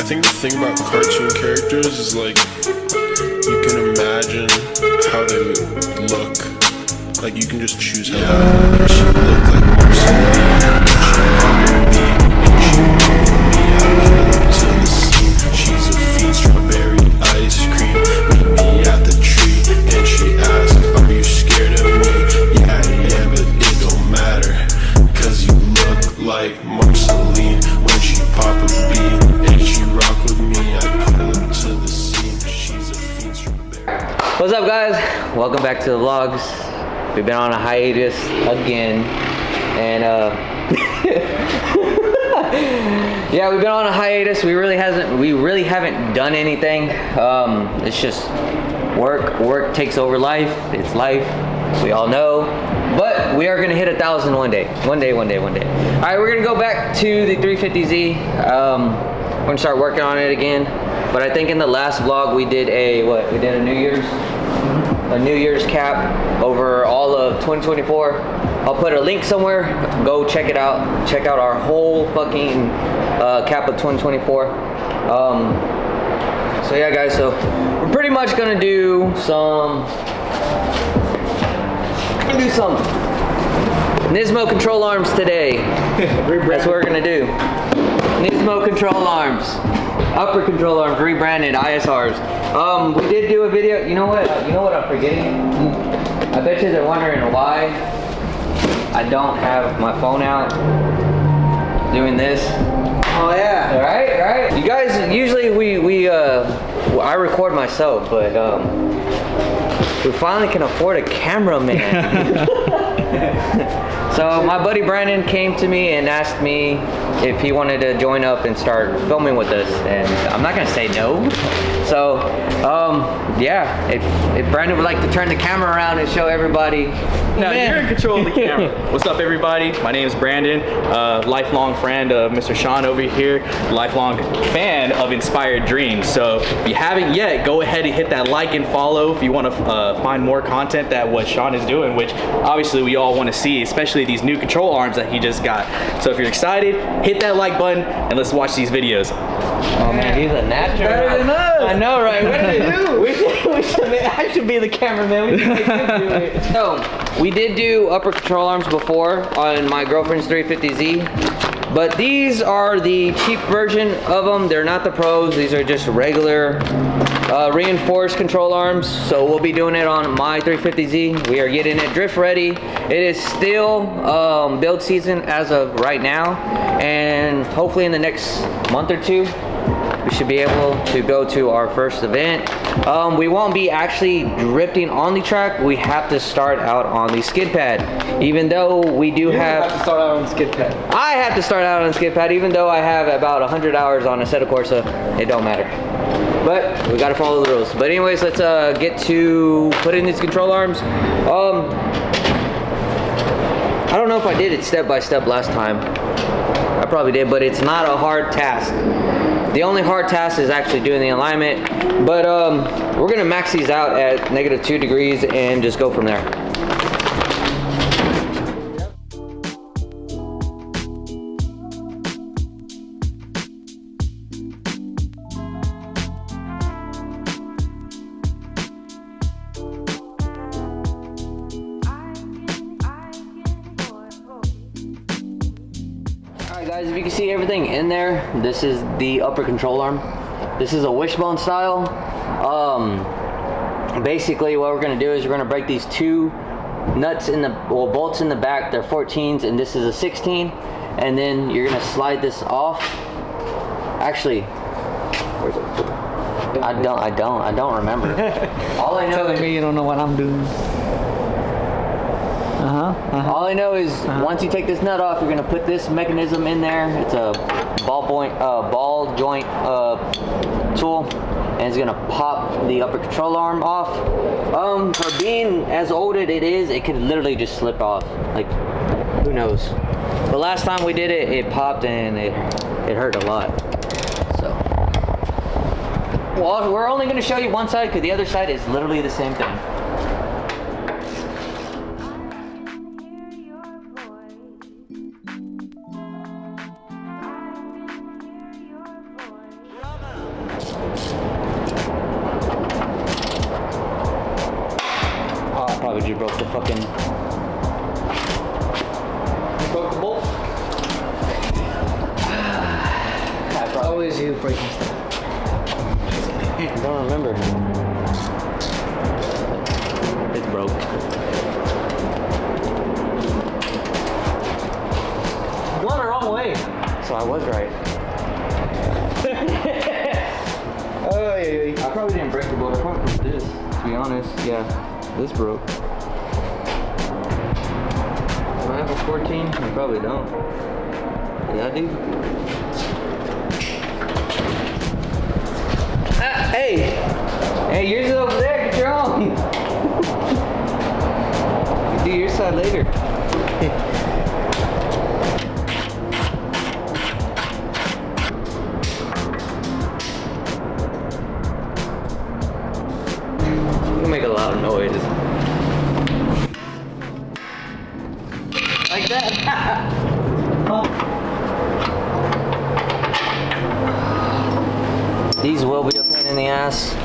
think the thing about cartoon characters is like you can imagine how they would look. Like you can just choose how she would look like Marceline. She's a fiend, strawberry ice cream. Meet me at the tree, and she asks, "Are you scared of me?" Yeah, but it don't matter, 'cause you look like Marceline when she pop a bean and she rock with me. I put her to the scene. She's a fiend, strawberry. What's up, guys? Welcome back to the vlogs. We've been on a hiatus again, and yeah, we've been on a hiatus. We really haven't done anything. It's just work. Work takes over life. It's life. We all know. But we are gonna hit 1,000 one day. One day. All right, we're gonna go back to the 350Z. We're gonna start working on it again. But I think in the last vlog we did a New Year's cap over all of 2024. I'll put a link somewhere. Go check it out. Check out our whole fucking cap of 2024. So yeah, guys. So we're pretty much gonna do some Nismo control arms today. That's what we're gonna do. Nismo control arms. Upper control arms, rebranded ISRs. We did do a video. You know what I'm forgetting? I bet you they're wondering why I don't have my phone out doing this. Oh yeah. Right. You guys, usually I record myself, but we finally can afford a cameraman. So my buddy Brandon came to me and asked me if he wanted to join up and start filming with us, and I'm not gonna say no. So yeah, if Brandon would like to turn the camera around and show everybody. No, you're in control of the camera. What's up, everybody? My name is Brandon, lifelong friend of Mr. Sean over here, lifelong fan of InspiredDreams. So if you haven't yet, go ahead and hit that like and follow if you want to find more content that what Sean is doing, which obviously we all want to see, especially these new control arms that he just got. So if you're excited, hit that like button and let's watch these videos. Oh man, he's a natural. Better than us. I know, right? What did we do? I should be the cameraman. We can make him do it. So we did do upper control arms before on my girlfriend's 350Z, but these are the cheap version of them. They're not the pros. These are just regular reinforced control arms. So we'll be doing it on my 350Z. We are getting it drift ready. It is still build season as of right now, and hopefully in the next month or two we should be able to go to our first event. We won't be actually drifting on the track. We have to start out on the skid pad, even though we do have to start out on the skid pad. I have to start out on the skid pad, even though I have about 100 hours on Assetto Corsa. It don't matter. But we gotta follow the rules. But anyways, let's get to putting these control arms. I don't know if I did it step by step last time. I probably did, but it's not a hard task. The only hard task is actually doing the alignment. But we're gonna max these out at -2 degrees and just go from there. Guys, if you can see everything in there, this is the upper control arm. This is a wishbone style. Basically what we're gonna do is we're gonna break these two nuts in the, well, bolts in the back. They're 14s and this is a 16. And then you're gonna slide this off. Actually, where's it? I don't remember. All I know Telling me you don't know what I'm doing. All I know is once you take this nut off, you're gonna put this mechanism in there. It's a ball joint tool, and it's gonna pop the upper control arm off. For being as old as it is, it could literally just slip off. Like, who knows? The last time we did it, it popped and it hurt a lot. So, well, we're only gonna show you one side because the other side is literally the same thing. you broke the fucking... You broke the bolt? Always you breaking stuff. I don't remember. It's broke. Going the wrong way. So I was right. Oh, yeah. I probably didn't break the bolt. I probably broke this, to be honest. Yeah, this broke. Do I have a 14? I probably don't. Yeah, I do. Ah, hey! Hey, yours is over there. Get your own. Do your side later. Make a lot of noise. Like that. These will be a pain in the ass.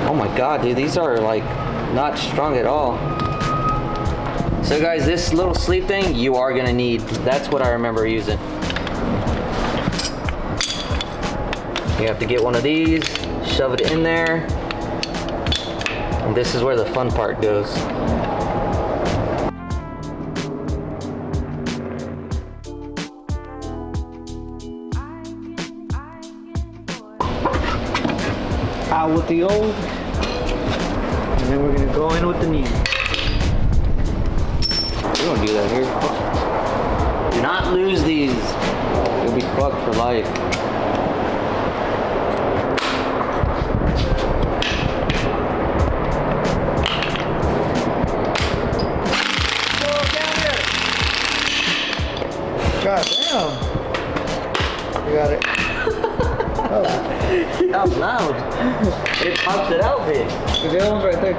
Oh my god, dude, these are like not strong at all. So guys, this little sleeve thing you are gonna need. That's what I remember using. You have to get one of these, shove it in there, and this is where the fun part goes. Out with the old, and then we're gonna go in with the new. We don't do that here. Do not lose these. You'll be fucked for life. God damn. You got it. Oh. That was loud. It pops it out big. The other one's right there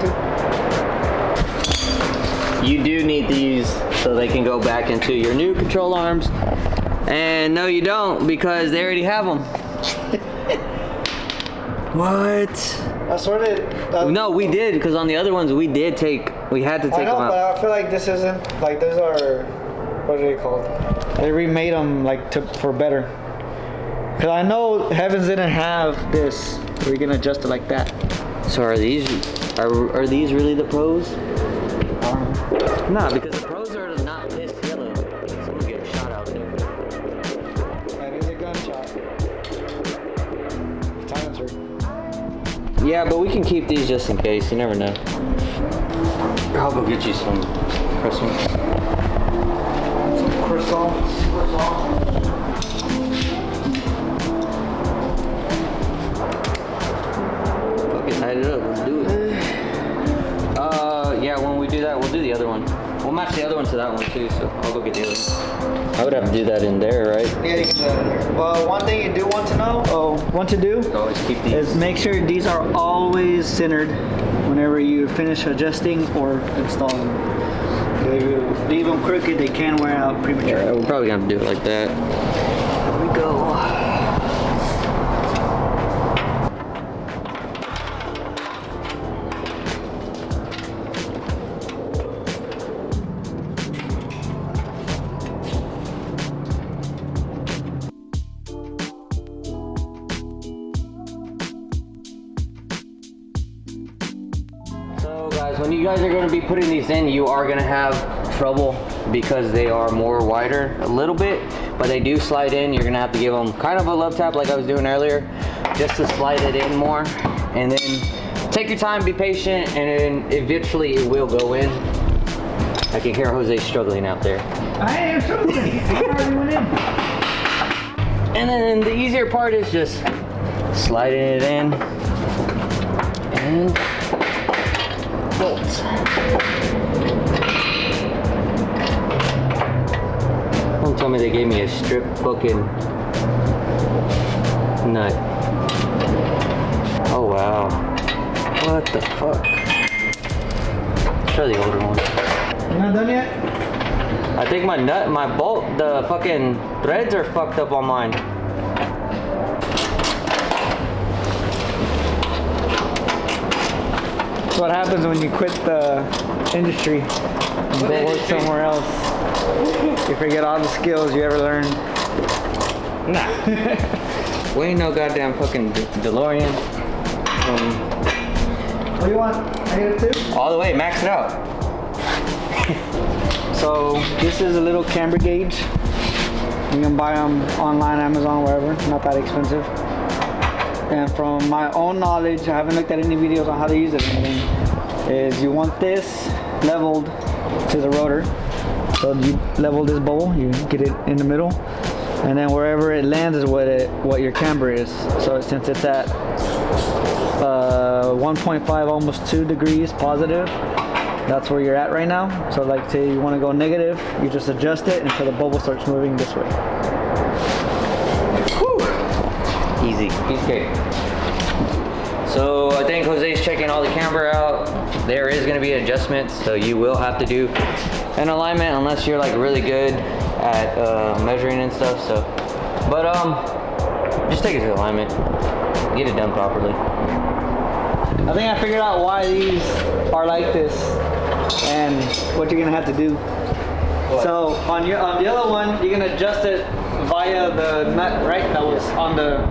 too. You do need these so they can go back into your new control arms. And no, you don't, because they already have them. What? I sorted. No, we did, because on the other ones we had to take I know, them out. but I feel like this isn't like those are. What are they called? They remade them like for better. Cause I know Heavens didn't have this. We're gonna adjust it like that. So are these really the pros? Nah, because the pros are not this yellow. Someone get shot out there. That is a gunshot. Silencer. Yeah, but we can keep these just in case. You never know. I'll go get you some Christmas. Croissant. Fucking light it up. Let's do it. Yeah, when we do that, we'll do the other one. We'll match the other one to that one too, so I'll go get the other one. I would have to do that in there, right? Yeah, you can do that in there. Well, one thing you do want to know, Always keep these. is make sure these are always centered whenever you finish adjusting or installing. If you leave them crooked, they can wear out prematurely. Yeah, we're probably gonna have to do it like that. Here we go. So guys, when you guys are going to be putting these in, you are going to have trouble because they are more wider a little bit, but they do slide in. You're going to have to give them kind of a love tap like I was doing earlier, just to slide it in more. And then take your time, be patient, and then eventually it will go in. I can hear Jose struggling out there. I am struggling. I already went in. And then the easier part is just sliding it in and bolt. Don't tell me they gave me a strip fucking nut. Oh wow. What the fuck? Let's try the older one. You not done yet? I think my bolt, the fucking threads are fucked up on mine. That's what happens when you quit the industry and go work industry? somewhere else. You forget all the skills you ever learned. Nah. We ain't no goddamn fucking DeLorean. What do you want? -2? All the way, max it out. So this is a little camber gauge. You can buy them online, Amazon, wherever. Not that expensive. And from my own knowledge, I haven't looked at any videos on how to use it or anything, is you want this leveled to the rotor. So you level this bowl, you get it in the middle, and then wherever it lands is what your camber is. So since it's at 1.5, almost 2 degrees positive, that's where you're at right now. So like say you want to go negative, you just adjust it until the bubble starts moving this way. Easy, piece of cake. So I think Jose's checking all the camber out. There is going to be adjustments, so you will have to do an alignment unless you're like really good at measuring and stuff. So, but just take it to alignment, get it done properly. I think I figured out why these are like this and what you're gonna have to do. What? So on the other one, you're gonna adjust it via the nut, right? That was on the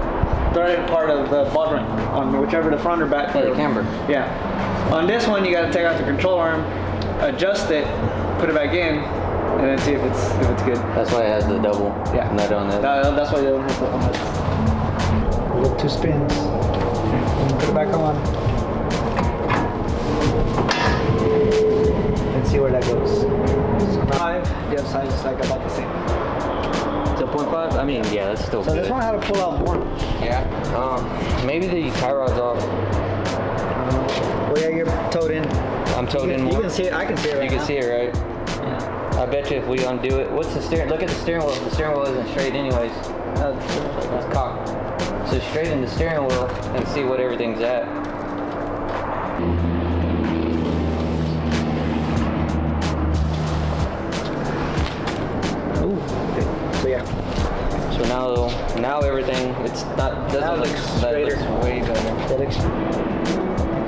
threaded part of the ball ring, on whichever the front or back. Yeah, the camber. Yeah. On this one, you gotta take out the control arm, adjust it, put it back in, and then see if it's good. That's why it has the double nut on that. That's why you don't have to on that. With 2 spins. Put it back on. And see where that goes. So 5, the other side is like about the same. So 0.5? I mean, yeah, that's still So good. this one had to pull out more. Yeah. Maybe the tie rod's off. Well, yeah, you're towed in. I'm towed in more. You can see it. I can see it right You can now. see it, right? Yeah. I bet you if we undo it, what's the steering? Look at the steering wheel. The steering wheel isn't straight anyways. It's cocked. So straighten the steering wheel and see what everything's at. Ooh. Okay. So yeah. So now everything, it's not, Now doesn't it look looks that straighter. looks way better. That looks.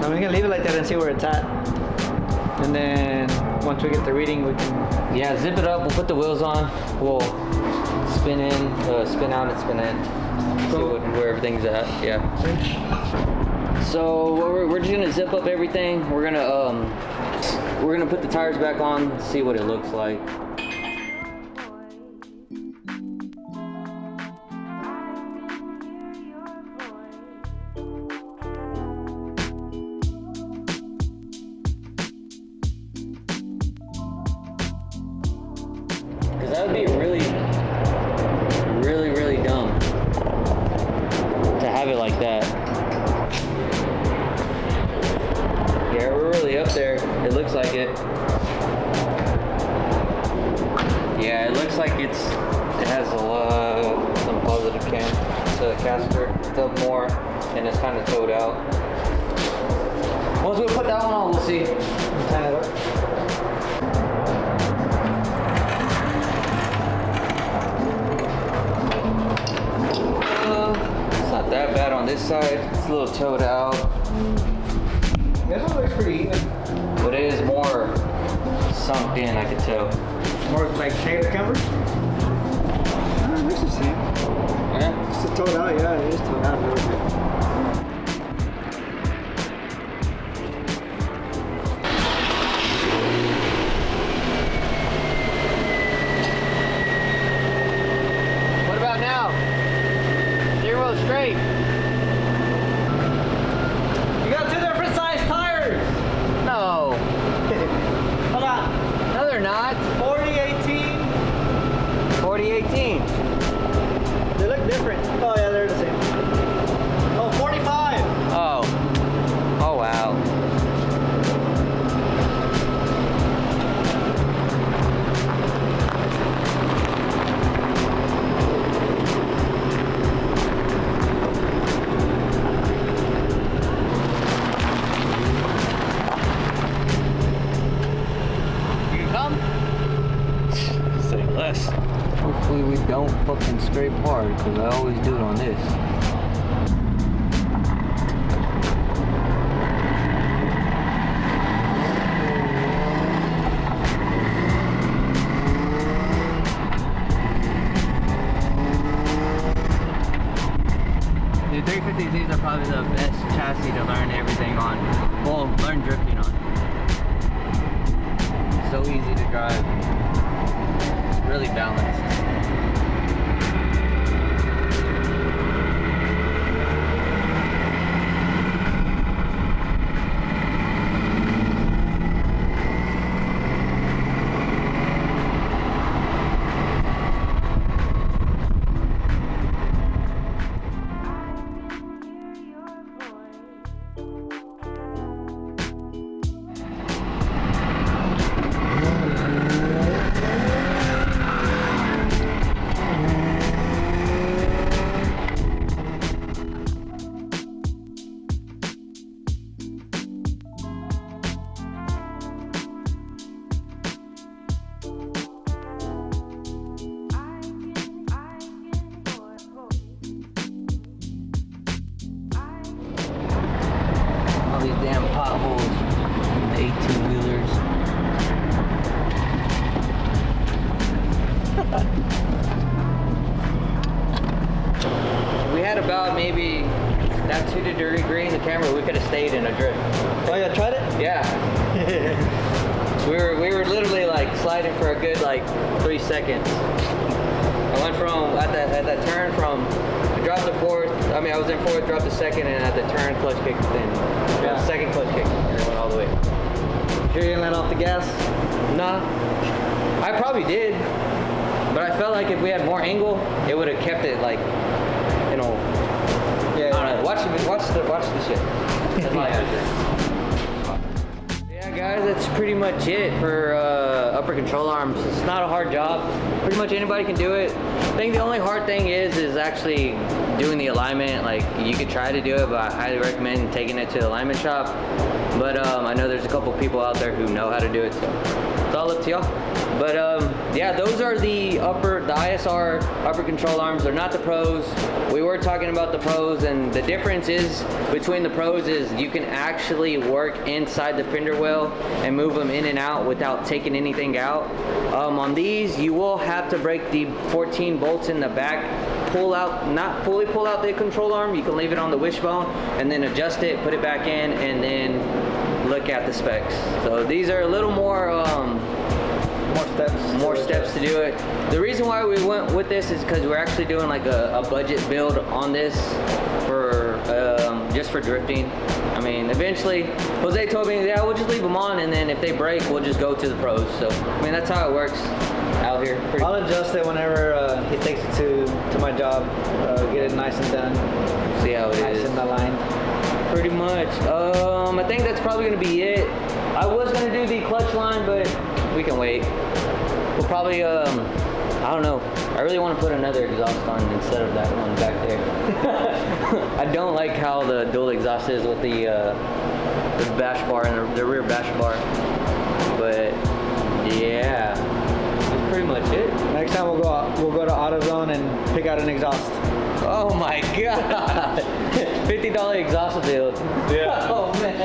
I'm gonna leave it like that and see where it's at. And then once we get the reading, we can. Yeah, zip it up. We'll put the wheels on. We'll spin in, spin out, and spin in. See where everything's at. Yeah. So we're just gonna zip up everything. We're gonna put the tires back on. See what it looks like. Because that would be really dumb to have it like that. Yeah, we're really up there. It looks like it. Yeah, it looks like it has some positive caster. It's up more, and it's kind of towed out. Once we put that one on, we'll see. Tighten it up. It's not that bad on this side. It's a little towed out, This one looks pretty even. but it is more sunk in, I could tell. More like negative camber. It looks the same. Yeah. It's towed out. Yeah, it is towed out a little bit. What about now? Steering wheel straight. You got 2 different size tires. No. Hold on. No, they're not. 4018. 4018. They look different. Oh yeah, they're the same. Oh, 45. Oh. Oh wow. You can come? Say less. Hopefully we don't fucking scrape hard, because I always do it on this. easy to drive. It's really balanced. All these damn potholes, the 18-wheelers. We had about maybe that 2-degree in the camera. We could have stayed in a drift. Oh, yeah, tried it? Yeah. we were literally like sliding for a good like 3 seconds. I went from at that turn from I dropped the fourth. I mean I was in fourth, dropped the second, and at the turn clutch kick, then dropped the second clutch kick, and it went all the way. Sure you didn't let off the gas? Nah, I probably did, but I felt like if we had more angle, it would have kept it like, you know. Yeah. I don't know. Watch the shit. That's all I have to say. Yeah, guys, that's pretty much it for upper control arms. It's not a hard job. Pretty much anybody can do it. I think the only hard thing is actually doing the alignment. Like, you could try to do it, but I highly recommend taking it to the alignment shop. But I know there's a couple people out there who know how to do it, so it's all up to y'all. But yeah, those are the ISR upper control arms. They're not the pros. We were talking about the pros, and the difference is between the pros is you can actually work inside the fender well and move them in and out without taking anything out. On these, you will have to break the 14 bolts in the back, pull out, not fully pull out the control arm. You can leave it on the wishbone and then adjust it, put it back in, and then look at the specs. So these are a little more more steps to do it. The reason why we went with this is because we're actually doing like a budget build on this for just for drifting. I mean, eventually Jose told me, yeah, we'll just leave them on, and then if they break, we'll just go to the pros. So I mean, that's how it works out here. I'll adjust it whenever he takes it to my job. Get it nice and done. See how it nice is. and aligned. Pretty much. I think that's probably gonna be it. I was gonna do the clutch line, but we can wait. We'll probably, I don't know. I really want to put another exhaust on instead of that one back there. I don't like how the dual exhaust is with the bash bar and the rear bash bar. But yeah, that's pretty much it. Next time we'll go to AutoZone and pick out an exhaust. Oh my god! $50 exhaust build. Yeah. Oh man.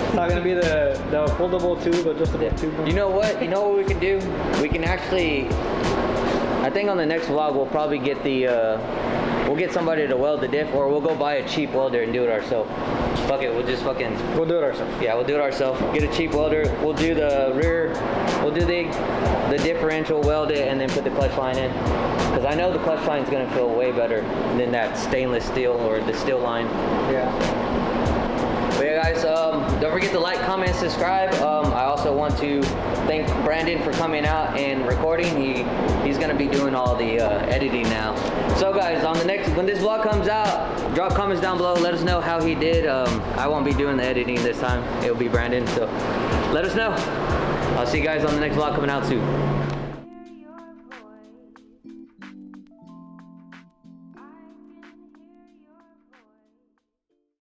It's not gonna be the foldable tube, but just the tube. You know what? You know what we can do? We can actually. I think on the next vlog we'll probably get the. We'll get somebody to weld the diff, or we'll go buy a cheap welder and do it ourselves. Fuck it, we'll just fucking. We'll do it ourselves. Yeah, we'll do it ourselves. Get a cheap welder. We'll do the rear. We'll do the differential, weld it, and then put the clutch line in. Because I know the clutch line is gonna feel way better than that stainless steel or the steel line. Yeah. But yeah, guys, don't forget to like, comment, subscribe. I also want to thank Brandon for coming out and recording. He's gonna be doing all the editing now. So guys, on the next, when this vlog comes out, drop comments down below. Let us know how he did. I won't be doing the editing this time. It'll be Brandon. So let us know. I'll see you guys on the next vlog coming out soon.